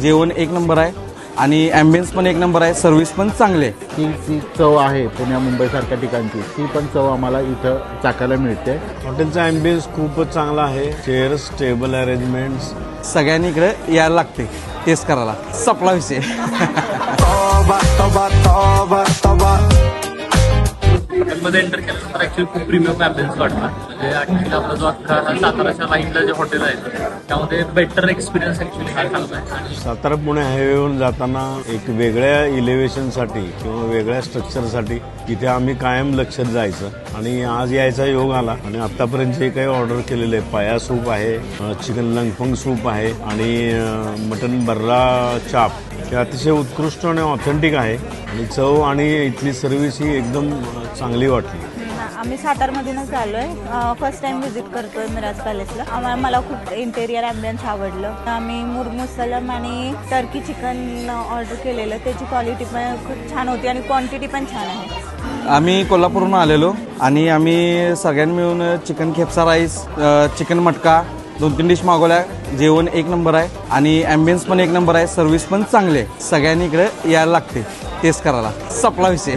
जेवण एक नंबर आहे आणि ॲम्बियन्स पण एक नंबर आहे, सर्व्हिस पण चांगली आहे. ती चव आहे पुण्या मुंबईसारख्या ठिकाणची, ती पण चव आम्हाला इथं चाकायला मिळते. हॉटेलचा ॲम्बियन्स खूपच चांगला आहे. चेअर्स, टेबल अरेंजमेंट्स, सगळ्यांनी इकडे यायला लागते टेस्ट करायला. सपला विषय. हॉटेलमध्ये एंटर केल्यानंतर ॲक्च्युली खूप प्रीमियम ॲम्बियन्स वाटला. म्हणजे ॲक्च्युली आपला जो अख्खा साताराच्या लाईनला जे हॉटेल आहे त्यामध्ये बेटर एक्सपिरियन्स ॲक्च्युली हा चांगला आहे. आणि सातारा पुणे हायवेवरून जाताना एक वेगळ्या इलेव्हेशनसाठी किंवा वेगळ्या स्ट्रक्चरसाठी इथे आम्ही कायम लक्षात जायचं आणि आज यायचा योग आला. आणि आतापर्यंत जे काही ऑर्डर केलेले आहे, पाया सूप आहे, चिकन लंगफंग सूप आहे आणि मटन बर्रा चाप, हे अतिशय उत्कृष्ट आणि ऑथेंटिक आहे आणि चव आणि इथली सर्व्हिस ही एकदम चांगली वाटली. आम्ही सातारमधूनच आलो आहे. फर्स्ट टाइम व्हिजिट करतोय मिराज पॅलेसला. मला खूप इंटेरियर ॲम्बियन्स आवडलं. आम्ही मुरमुसलम आणि टर्की चिकन ऑर्डर केलेलं, त्याची क्वालिटी पण खूप छान होती आणि क्वांटिटी पण छान आहे. आम्ही कोल्हापूरहून आलेलो आणि आम्ही सगळ्यांनी मिळून चिकन खेपसा राईस, चिकन मटका 2-3 डिश मागवल्या. जेवण एक नंबर आहे आणि ॲम्बियन्स पण एक नंबर आहे, सर्व्हिस पण चांगली आहे. सगळ्यांनी इकडे यायला लागते टेस्ट करायला. सपला विषय.